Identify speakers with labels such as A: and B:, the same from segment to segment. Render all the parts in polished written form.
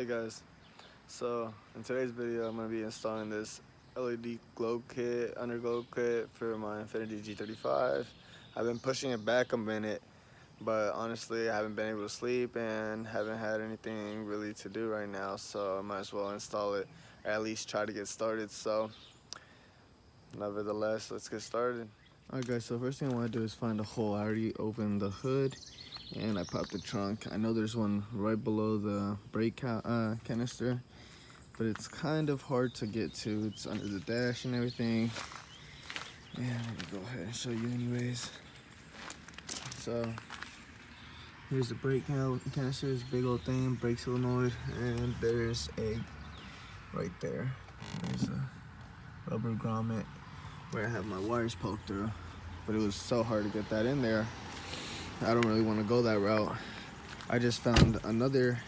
A: Hey guys, so in today's video I'm going to be installing this LED glow kit, underglow kit for my Infinity G35. I've been pushing it back a minute, but honestly I haven't been able to sleep and haven't had anything really to do right now, so I might as well install it, or at least try to get started. So nevertheless, let's get started. Alright guys, so first thing I want to do is find a hole. I already opened the hood and I popped the trunk. I know there's one right below the brake canister, but it's kind of hard to get to. It's under the dash and everything. And let me go ahead and show you anyways. So here's the brake canister, this big old thing, brake solenoid, and there's a right there. There's a rubber grommet where I have my wires poked through, but it was so hard to get that in there. I don't really want to go that route. I just found another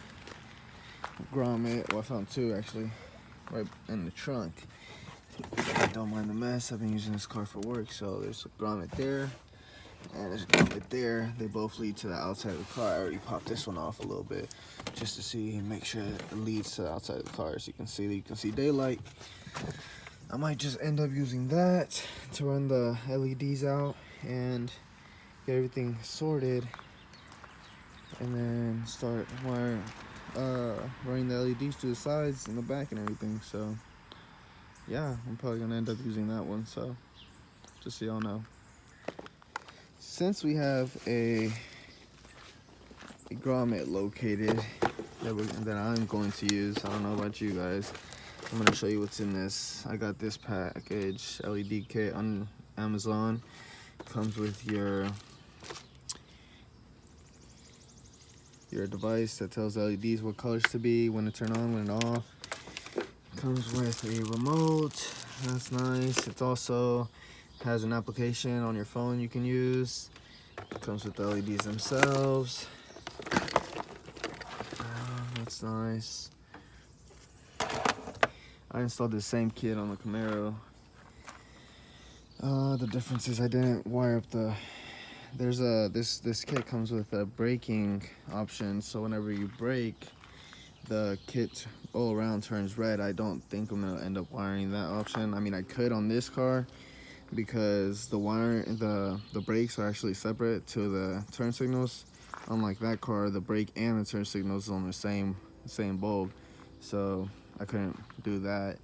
A: grommet. Well, I found two actually, right in the trunk. I don't mind the mess. I've been using this car for work, so there's a grommet there and there's a grommet there. They both lead to the outside of the car. I already popped this one off a little bit just to see and make sure that it leads to the outside of the car, so you can see daylight. I might just end up using that to run the LEDs out and get everything sorted, and then start running the LEDs to the sides and the back and everything. So yeah, I'm probably gonna end up using that one, so just so y'all know. Since we have a grommet located that I'm going to use, I don't know about you guys, I'm gonna show you what's in this. I got this package, LED kit on Amazon. Comes with your device that tells LEDs what colors to be, when to turn on, when off. Comes with a remote, that's nice. It also has an application on your phone you can use. Comes with the LEDs themselves. That's nice. I installed the same kit on the Camaro. The difference is I didn't wire up the... There's this kit comes with a braking option, so whenever you brake, the kit all around turns red. I don't think I'm gonna end up wiring that option. I mean, I could on this car because the brakes are actually separate to the turn signals. Unlike that car, the brake and the turn signals is on the same bulb, so I couldn't do that.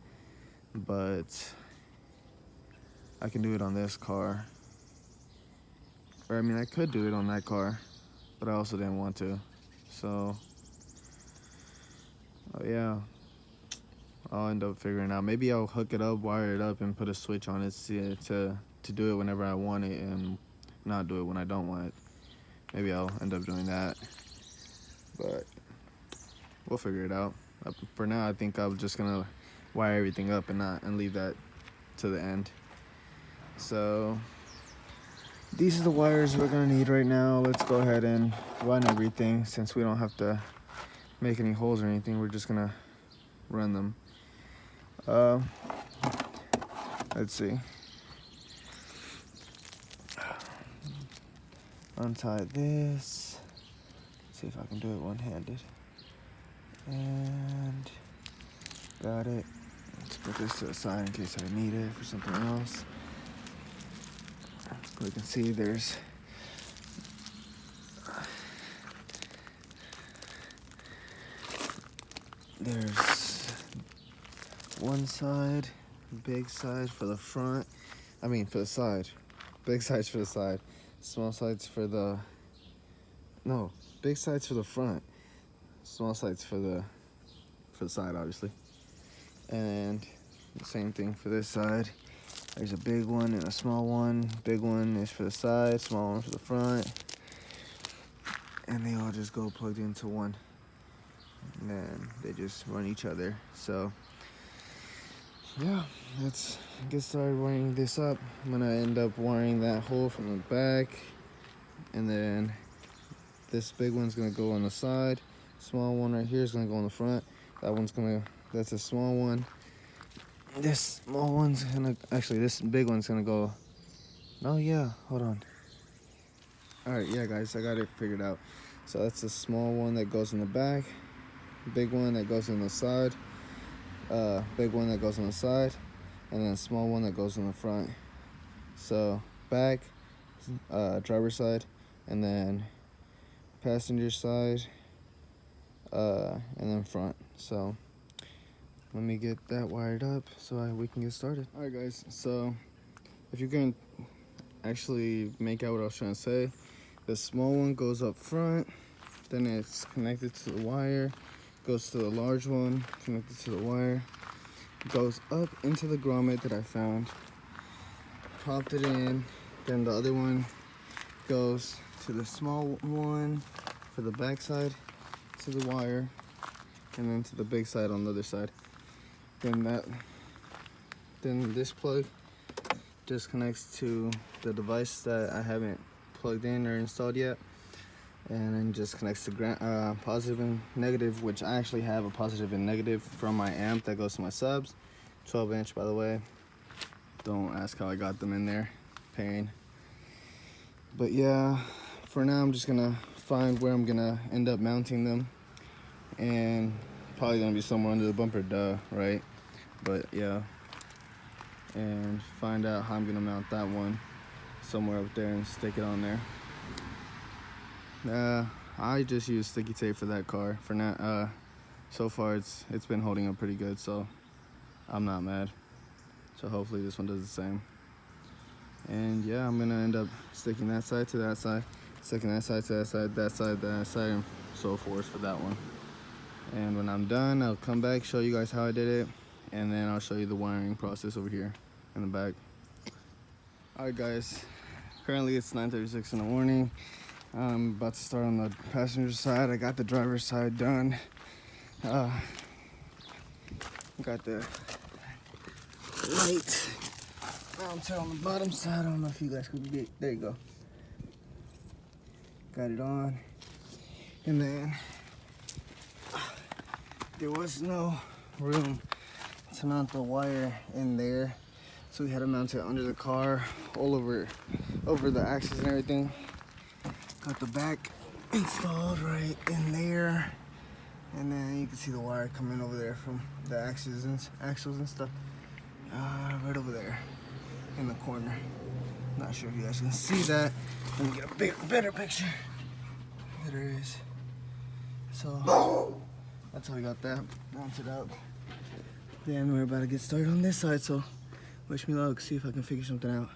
A: But I can do it on this car. Or I mean, I could do it on that car, but I also didn't want to. So yeah, I'll end up figuring out. Maybe I'll hook it up, wire it up, and put a switch on it to do it whenever I want it and not do it when I don't want it. Maybe I'll end up doing that, but we'll figure it out. For now, I think I'm just gonna wire everything up and leave that to the end. So these are the wires we're gonna need right now. Let's go ahead and run everything. Since we don't have to make any holes or anything, we're just gonna run them. Let's see. Untie this. See if I can do it one-handed. And got it. Let's put this to the side in case I need it for something else. We can see there's one side, big side for the front. I mean for the side. Big sides for the side. Small sides for the... No, big sides for the front. Small sides for the side, obviously. And the same thing for this side. There's a big one and a small one. Big one is for the side, small one for the front. And they all just go plugged into one. And then they just run each other. So yeah, let's get started wiring this up. I'm gonna end up wiring that hole from the back. And then this big one's gonna go on the side. Small one right here is gonna go on the front. That's a small one. This small one's gonna, actually this big one's gonna go, oh yeah, hold on. All right, yeah guys, I got it figured out. So that's the small one that goes in the back. big one that goes on the side, big one that goes on the side, and then a small one that goes in the front. So back, driver's side, and then passenger side, and then front. So let me get that wired up so we can get started. All right, guys. So if you can actually make out what I was trying to say, the small one goes up front, then it's connected to the wire, goes to the large one, connected to the wire, goes up into the grommet that I found, popped it in, then the other one goes to the small one for the back side, to the wire, and then to the big side on the other side. Then this plug just connects to the device that I haven't plugged in or installed yet, and then just connects to positive and negative, which I actually have a positive and negative from my amp that goes to my subs. 12-inch, by the way. Don't ask how I got them in there. Pain. But yeah, for now I'm just gonna find where I'm gonna end up mounting them, and probably gonna be somewhere under the bumper, duh, right? But yeah, and find out how I'm gonna mount that one somewhere up there and stick it on there. I just use sticky tape for that car for now. So far it's been holding up pretty good, so I'm not mad. So hopefully this one does the same. And yeah, I'm gonna end up sticking that side to that side, sticking that side to that side, that side, that side, and so forth for that one. And when I'm done, I'll come back, show you guys how I did it, and then I'll show you the wiring process over here in the back. Alright guys, currently it's 9:36 in the morning. I'm about to start on the passenger side. I got the driver's side done. Got the light mounted on the bottom side. I don't know if you guys could get, there you go. Got it on. And then there was no room to mount the wire in there, so we had to mount it under the car, all over the axles and everything. Got the back installed right in there, and then you can see the wire coming over there from the axles and stuff, right over there in the corner. Not sure if you guys can see that. Let me get a better picture. There it is. So that's how we got that mounted up. Then we're about to get started on this side, so wish me luck, see if I can figure something out.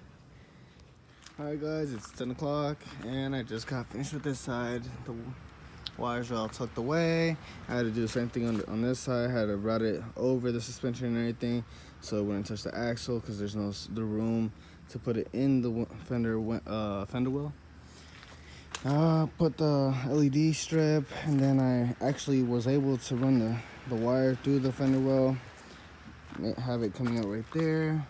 A: Alright guys, it's 10 o'clock and I just got finished with this side. The wires are all tucked away. I had to do the same thing on this side. I had to route it over the suspension and everything so it wouldn't touch the axle, because there's no room to put it in the fender wheel. Put the LED strip, and then I actually was able to run the wire through the fender well, have it coming out right there.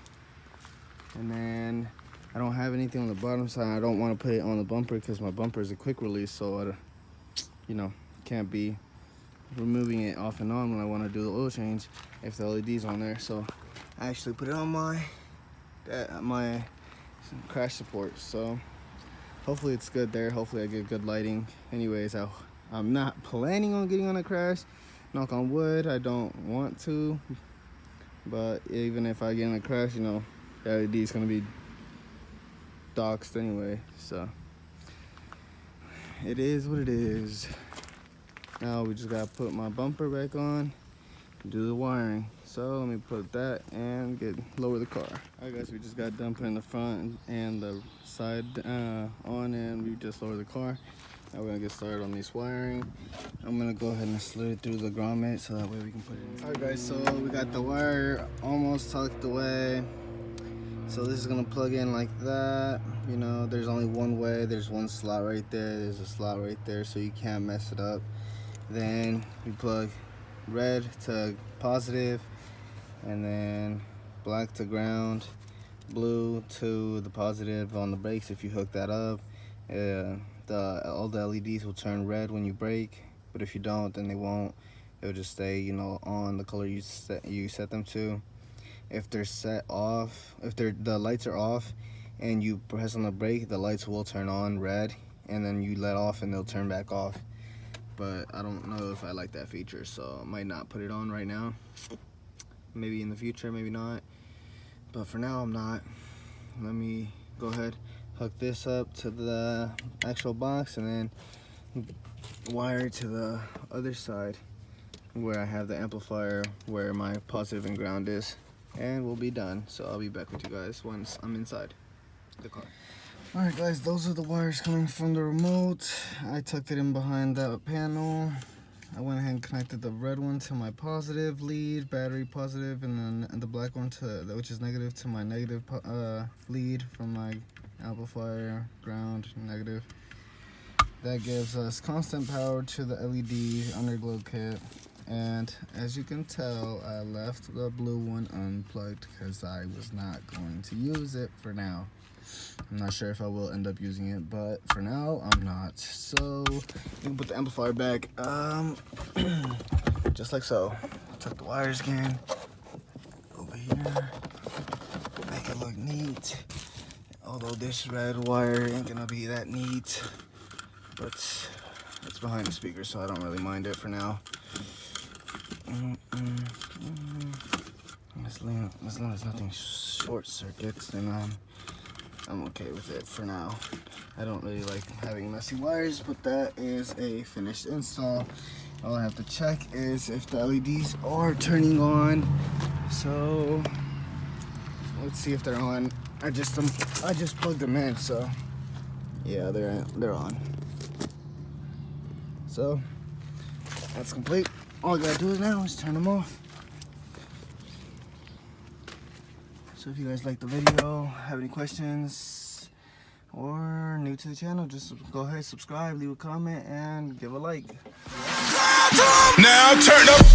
A: And then I don't have anything on the bottom side. I don't want to put it on the bumper because my bumper is a quick release, so can't be removing it off and on when I want to do the oil change if the LED's on there. So I actually put it on my crash support. So hopefully it's good there. Hopefully I get good lighting. Anyways, I'm not planning on getting on a crash. Knock on wood, I don't want to. But even if I get in a crash, the LED is going to be doxed anyway. So it is what it is. Now we just got to put my bumper back on, do the wiring. So let me put that and lower the car. Alright guys, we just got done putting the front and the side on, and we just lowered the car. Now we're gonna get started on this wiring. I'm gonna go ahead and slid it through the grommet so that way we can put it in. Alright guys, so we got the wire almost tucked away. So this is gonna plug in like that. There's only one way. There's one slot right there. There's a slot right there, so you can't mess it up. Then we plug red to positive, and then black to ground, blue to the positive on the brakes. If you hook that up, all the LEDs will turn red when you brake, but if you don't, then they won't. It'll just stay, on the color you set them to. If they're set off, if the lights are off and you press on the brake, the lights will turn on red, and then you let off and they'll turn back off. but I don't know if I like that feature, so I might not put it on right now. Maybe in the future, maybe not, but for now I'm not. Let me go ahead, hook this up to the actual box, and then wire it to the other side where I have the amplifier, where my positive and ground is, and we'll be done. So I'll be back with you guys once I'm inside the car. Alright guys, those are the wires coming from the remote. I tucked it in behind that panel. I went ahead and connected the red one to my positive lead, battery positive, and then the black one, which is negative, to my negative lead from my amplifier, ground, negative. That gives us constant power to the LED underglow kit. And as you can tell, I left the blue one unplugged because I was not going to use it for now. I'm not sure if I will end up using it, but for now I'm not. So you can put the amplifier back, just like so. Tuck the wires again over here, make it look neat. Although this red wire ain't gonna be that neat, but it's behind the speaker, so I don't really mind it for now. As long as nothing short circuits, then I'm okay with it for now. I don't really like having messy wires, but that is a finished install. All I have to check is if the LEDs are turning on. So let's see if they're on. I just plugged them in, so yeah, they're on. So that's complete. All I gotta do now is turn them off. So if you guys like the video, have any questions, or new to the channel, just go ahead, subscribe, leave a comment, and give a like.
B: Now turn up.